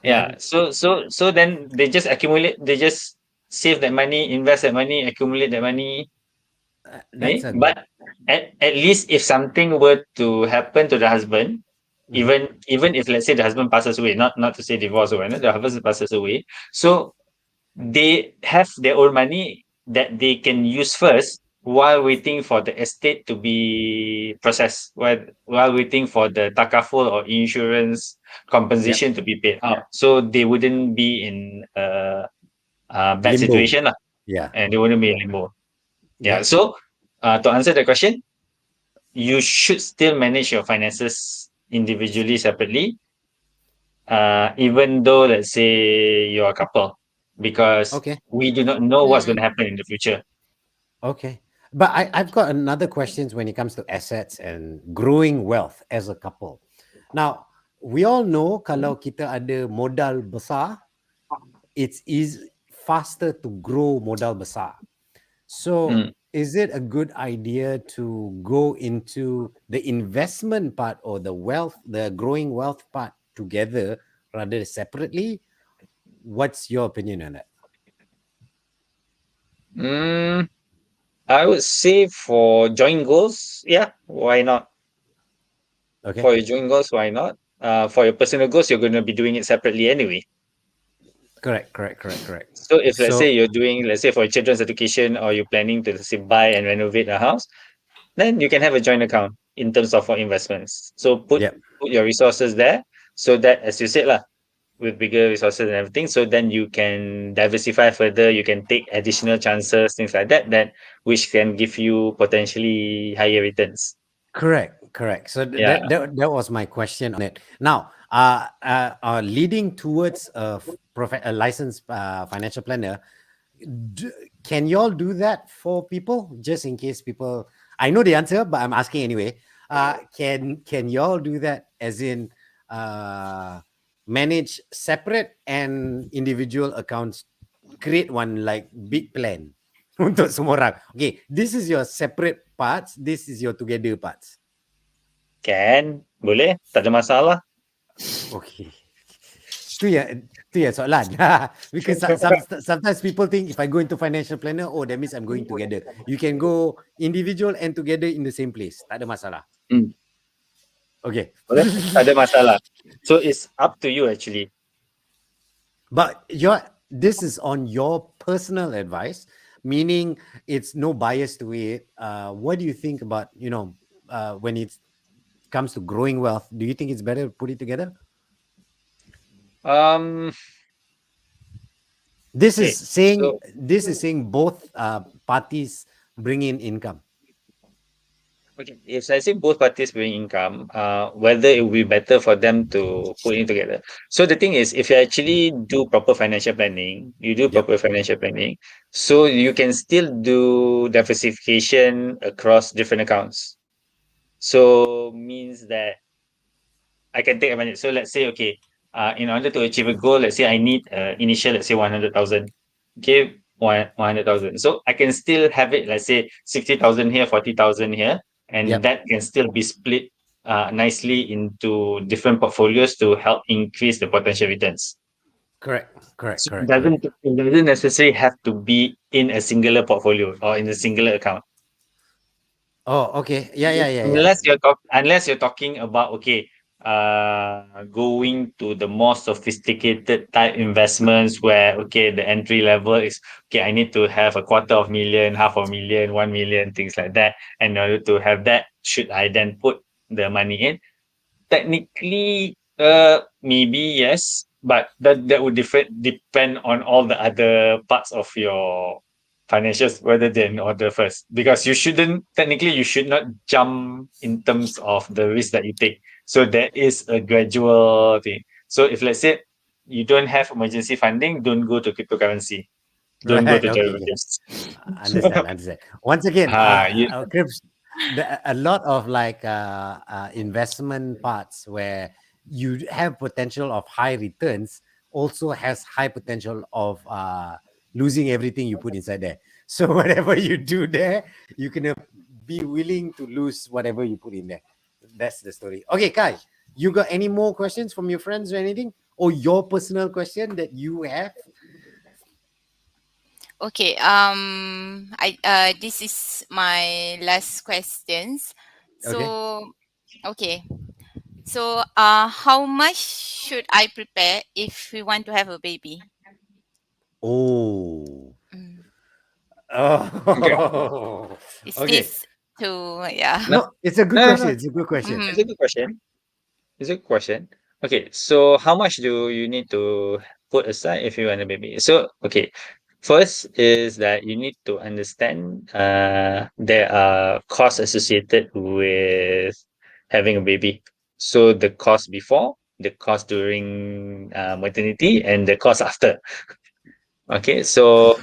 Yeah. And So then they just accumulate, they just save that money, invest that money, accumulate that money. that's a But at least if something were to happen to the husband, mhm. even if let's say the husband passes away, not to say divorce or whatever, the husband passes away, so they have their own money that they can use first, while waiting for the estate to be processed, while waiting for the takaful or insurance Yep. compensation to be paid out, so they wouldn't be in a bad Limbo. situation lah, Yeah. and they wouldn't be in limbo. Yeah. Yep. So to answer the question, you should still manage your finances individually, separately, even though let's say you're a couple, because Okay. we do not know what's going Mm-hmm. to happen in the future. Okay. But I've got another questions when it comes to assets and growing wealth as a couple. Now, we all know kalau kita ada modal besar, it's easy faster to grow modal besar. So, Mm. is it a good idea to go into the investment part or the wealth, the growing wealth part together rather than separately? What's your opinion on that? Mm, I would say for joint goals, yeah, why not? Okay. For your joint goals, why not? For your personal goals, you're going to be doing it separately anyway. Correct, correct, correct, correct. So if let's say So, you're doing, let's say for your children's education, or you're planning to, let's say, buy and renovate a house, then you can have a joint account in terms of for investments. So yeah, put your resources there, so that, as you said lah, with bigger resources and everything, so then you can diversify further, you can take additional chances, things like that, which can give you potentially higher returns. correct, correct. So Yeah. that was my question on it. Now, leading towards a licensed financial planner, d- can y'all do that for people? Just in case people, I know the answer, but I'm asking anyway. Can y'all do that? As in, uh, manage separate and individual accounts, create one like big plan untuk semua orang. Okay, this is your separate parts. This is your together parts. Can, boleh, tak ada masalah. Okay. Tu ya soalan. Because sometimes people think if I go into financial planner, oh, that means I'm going together. You can go individual and together in the same place. Tak ada masalah. Hmm, Okay. boleh, tak ada masalah. So it's up to you actually. But this is on your personal advice, meaning it's no bias to it. What do you think about, when it comes to growing wealth? Do you think it's better to put it together? Um, This is okay, saying so this is saying both parties bring in income. okay, if I say both parties bring income, whether it will be better for them to put in together. So the thing is, if you actually do proper financial planning, Yep. so you can still do diversification across different accounts. So means that I can take advantage. So let's say, okay, in order to achieve a goal, let's say I need initial, let's say 100,000. Okay, 100,000. So I can still have it, let's say 60,000 here, 40,000 here, and Yep. that can still be split nicely into different portfolios to help increase the potential returns. So Correct. it doesn't necessarily have to be in a singular portfolio or in a singular account. Oh, okay. Yeah. Unless you're talking about going to the more sophisticated type investments where the entry level is I need to have a quarter of million, half a million, 1 million, things like that. And in order to have that, should I then put the money in? Technically, maybe yes, but that would depend on all the other parts of your financials whether they're in order first. Because you should not jump in terms of the risk that you take. So there is a gradual thing. So if let's say you don't have emergency funding, don't go to cryptocurrency, don't go Right. to Okay. derivatives. Understand. Once again, You, Cribs, a lot of like investment parts where you have potential of high returns also has high potential of losing everything you put inside there. So whatever you do there, you can be willing to lose whatever you put in there. That's the story. Okay, Kai, you got any more questions from your friends or anything? Or your personal question that you have? Okay. I this is my last questions. Okay. So, okay. So, how much should I prepare if we want to have a baby? Oh. Mm. okay. Oh, Is okay. this too? Yeah. No, No, it's a good no. question. It's a good question. It's a Mm-hmm. good question. It's a good question. Okay, so how much do you need to put aside if you want a baby? So, okay, first is that you need to understand there are costs associated with having a baby. So the cost before, the cost during maternity, and the cost after. Okay, so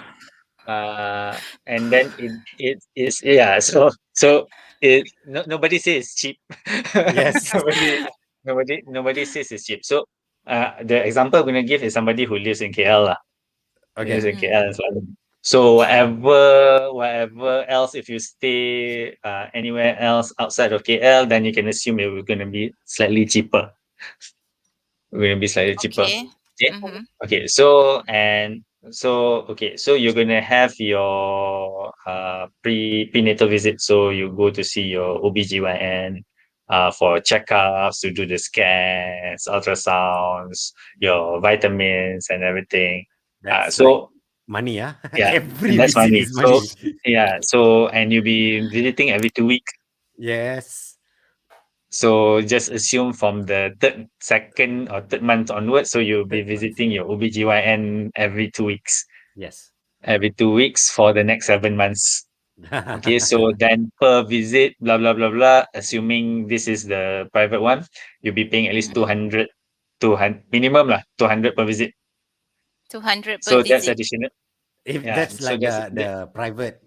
and then it is so nobody says it's cheap. Yes. nobody nobody says it's cheap. So the example I'm gonna give is somebody who lives in KL lah. Lives Okay. in Mm-hmm. KL and Selangor. So whatever else, if you stay anywhere else outside of KL, then you can assume it will gonna be slightly cheaper. We're gonna be slightly cheaper. Okay. Okay. Mm-hmm. Okay. So you're gonna have your prenatal visit. So you go to see your OBGYN for checkups, to do the scans, ultrasounds, your vitamins and everything. That's like So money, yeah. yeah, Every and that's visit funny. is So money. yeah, so and you'll be visiting every 2 weeks. Yes. So just assume from the second or third month onwards. So you'll be Third month. visiting your OBGYN every 2 weeks, Yes. for the next 7 months. Okay, so then per visit, blah, blah, blah, blah, assuming this is the private one, you'll be paying at least Mm-hmm. 200, 200 minimum lah, 200 per visit. 200 per So that's visit. additional. If Yeah, that's so like that's the private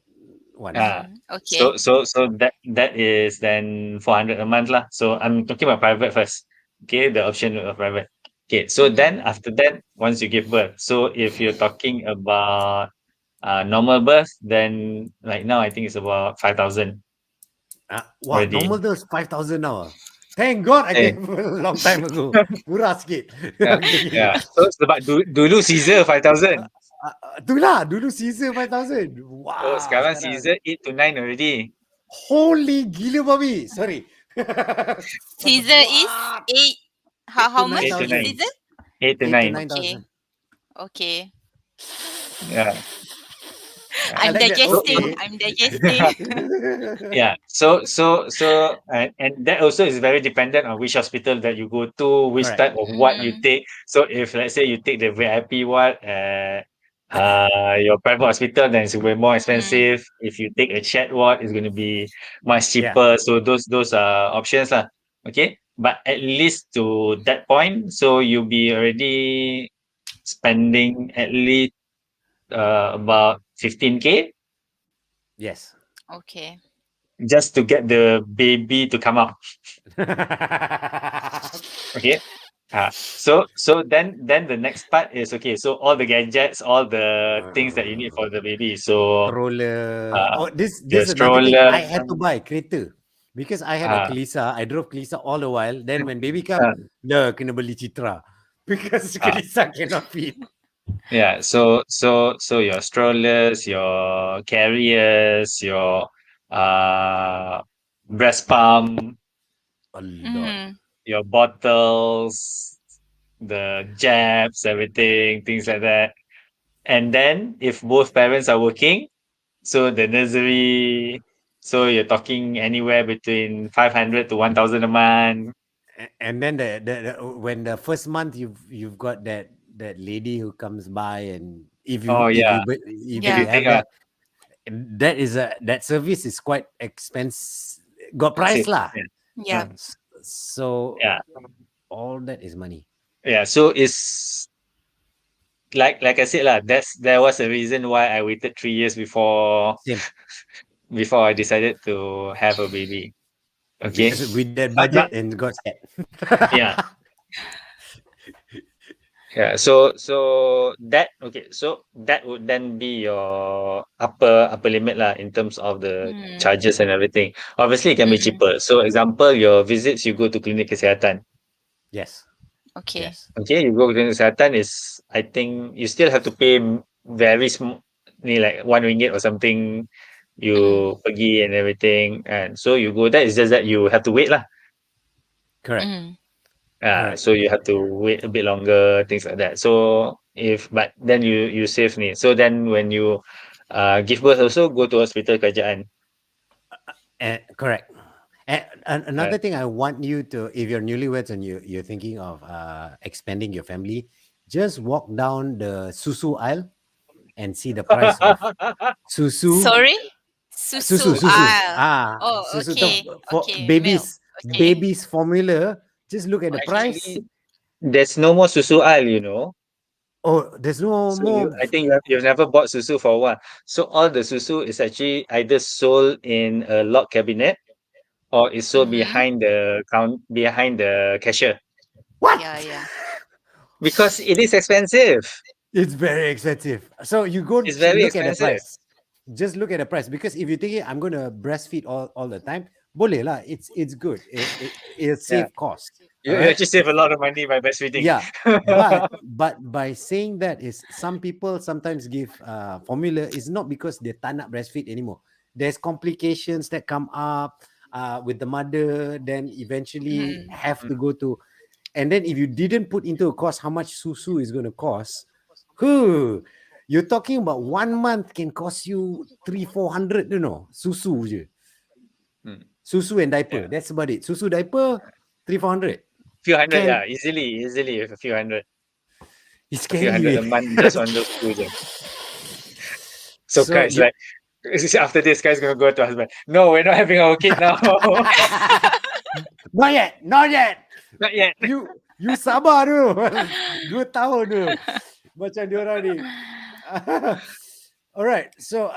one. Uh, Mm-hmm. so Okay. so so that is then 400 a month lah. So I'm talking about private first. Okay, the option of private. Okay, so Mm-hmm. then after that, once you give birth, so if you're talking about normal birth, then right now I think it's about 5,000 Wow, already. normal dose 5,000 now. Thank God I Eh, gave a long time ago. Murah sikit. yeah, Okay. yeah. So sebab dulu Caesar 5,000. Itulah dulu Caesar 5,000. So Wow, sekarang sekarang. Caesar 8 to 9 already. Holy gila babi. Sorry. Caesar is What? 8. 8 to How much 8 to is 9,000. 9. Caesar? 8 to 8 to 9. Okay. 9,000. Okay. Yeah. Yeah. I I'm like that. So digesting. Okay. I'm digesting. yeah. And that also is very dependent on which hospital that you go to, which Correct. type of ward you Mm-hmm. take. So if let's say you take the VIP ward at your private hospital, then it's way more Mm. expensive. If you take a shared ward, it's going to be much Yeah. cheaper. So those are options lah. Okay, but at least to that point, so you'll be already spending at least about 15K Yes. Okay. just to get the baby to come out. Okay. So then the next part is okay. So all the gadgets, all the things that you need for the baby. So Stroller. uh, Oh, this your is another thing. stroller. I had to buy kereta because I had a Uh, Kelisa. I drove Kelisa all the while. Then when baby come, uh, kena beli Citra. because Ah. Kalisa cannot feed. Yeah. So your strollers, your carriers, your breast pump, A lot. Mm-hmm. your bottles, the jabs, everything, things like that. And then if both parents are working, so the nursery, so you're talking anywhere between 500 to 1,000 a month. And then the when the first month you've got that lady who comes by, and Oh yeah, if you Yeah. everything have that, that is that service is quite got price expensive. lah. Yeah. Yeah. So Yeah. all that is money. Yeah. So it's like I said lah, there was a reason why I waited 3 years Same. before I decided to have a baby. Okay. Because with that Not, budget and got scared. yeah. Yeah. So that okay. So that would then be your upper limit lah in terms of the Mm. charges and everything. Obviously, it can be Mm-hmm. cheaper. So example, your visits you go to klinik kesihatan. Yes. Okay. Yes. Okay, you go to klinik kesihatan is I think you still have to pay very small, ni like RM1 or something. You Mm. pergi and everything, and so you go there. It's just that you have to wait lah. Correct. Mm. Correct. So you have to wait a bit longer, things like that. So but then you save ni. So then when you give birth also go to hospital kerajaan. Correct. And another Right. thing I want you to, if you're newlyweds and you're thinking of expanding your family, just walk down the susu aisle and see the price of susu. Sorry? Susu, Susu. susu. Oh, Susu okay. for Okay. Milk. babies. Okay. Babies formula. Just look at the price. Actually, there's no more susu aisle, you know. Oh, there's no So you, more. I think you've never bought susu for a while. So all the susu is actually either sold in a lock cabinet or is sold Mm-hmm. behind the cashier What? Yeah. because it is expensive. It's very expensive. So you go It's very look at the expensive. price. Just look at the price, because if you think I'm going to breastfeed all the time, boleh lah. It's good. It'll Yeah. save cost. You Alright? actually save a lot of money by breastfeeding. Yeah, but by saying that is some people sometimes give formula is not because they tak nak breastfeed anymore. There's complications that come up with the mother, then eventually have to go to, and then if you didn't put into a cost how much susu is going to cost, you're talking about 1 month can cost you 300-400, susu je. Susu and diaper, that's about it. Susu, diaper, 300-400. Few hundred, Can- yeah, easily with a few hundred. It's A few scary. hundred a month just on those two. So Kai is you- like, after this, Kai's gonna go to her husband. No, we're not having our kid now. Not yet. Not yet. You sabar tu. 2 tahun tu. Macam diorang ni. Alright. So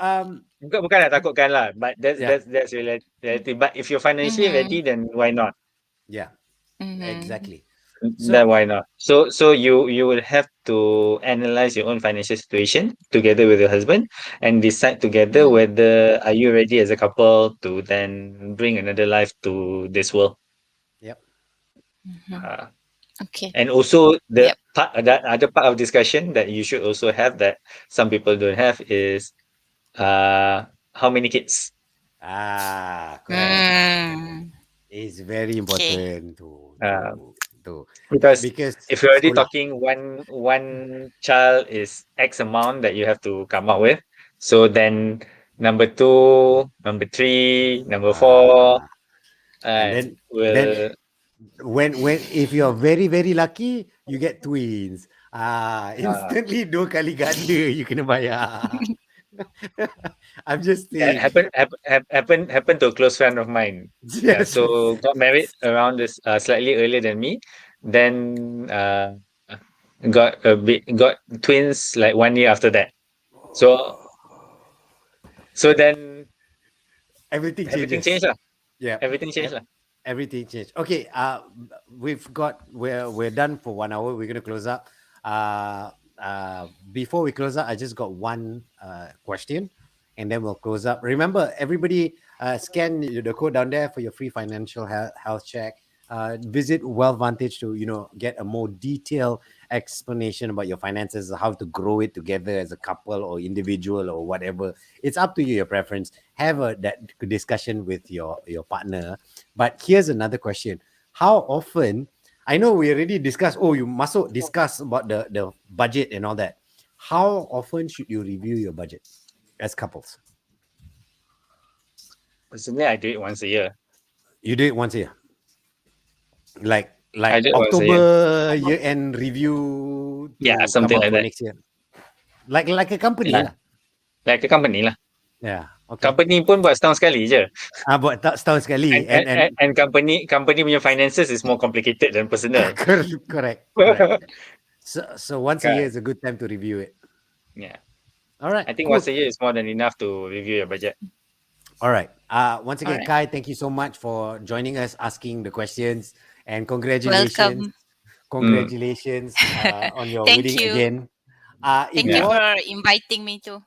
Bukan nak takutkan lah, but Yeah. that's reality. But if you're financially ready, then why not? yeah, Mm-hmm. exactly. Then why not? So you will have to analyze your own financial situation together with your husband and decide together whether are you ready as a couple to then bring another life to this world. Yep. Okay. And also the Yep. other part of discussion that you should also have that some people don't have is how many kids. Correct. It's very important to Because if you're already sekolah. talking one child is X amount that you have to come up with, so then number 2, number 3, number 4, and will then when if you're very very lucky, you get twins. Instantly 2 kali ganda you kena bayar. I'm just saying. happened to a close friend of mine. Yeah, Yes. so got married around this slightly earlier than me. Then got twins like 1 year after that. So then everything changed lah. Yeah. Everything changed lah. Everything changed. Okay, we're done for 1 hour. We're gonna close up. Before we close up, I just got one question, and then we'll close up. Remember, everybody, scan the code down there for your free financial health check. Visit Wealth Vantage to get a more detailed explanation about your finances, how to grow it together as a couple or individual or whatever. It's up to you, your preference. Have that discussion with your partner. But here's another question: how often? I know we already discussed. Oh, you must discuss about the budget and all that. How often should you review your budget as couples? Personally, I do it once a year. You do it once a year, like I do it once a year. October year-end review. Yeah, something like that. Next year, like a company lah. Like a company lah. Yeah. Okay. Company pun buat setahun sekali je. Buat setahun sekali. And company punya finances is more complicated than personal. Correct. So once a year is a good time to review it. Yeah. All right. I think once a year is more than enough to review your budget. All right. Once again, Kai, thank you so much for joining us, asking the questions, and congratulations. Welcome. Congratulations on your wedding again. Thank you for inviting me too.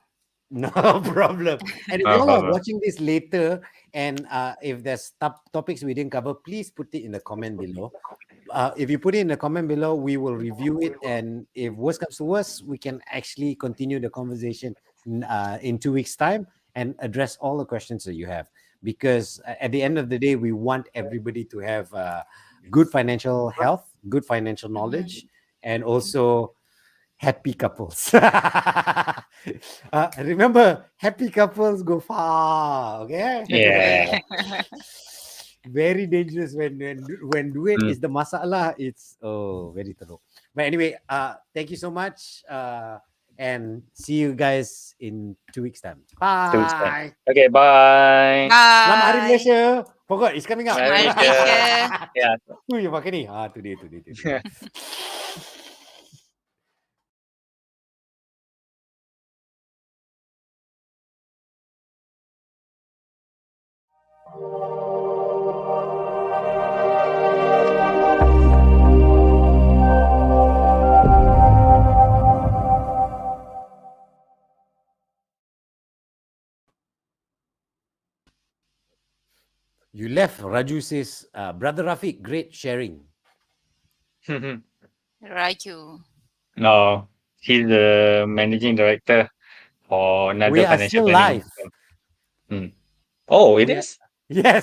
No problem. And if you all are watching this later, and if there's topics we didn't cover, please put it in the comment below. If you put it in the comment below, we will review it. And if worst comes to worst, we can actually continue the conversation in 2 weeks' time and address all the questions that you have. Because at the end of the day, we want everybody to have good financial health, good financial knowledge, and also happy couples. Remember, happy couples go far. Okay. Yeah. Very dangerous when duit is the masalah. It's very teruk. But anyway, thank you so much. And see you guys in 2 weeks' time. Bye. Okay, bye. Selamat Hari Malaysia. Forgot, it's coming up. Hari Malaysia. Yeah. Who you pakai ni? Today. You left. Raju says, Brother Rafiq, great sharing. Raju. No, he's the managing director for another We are financial still planning. live. Oh, it is? Yes.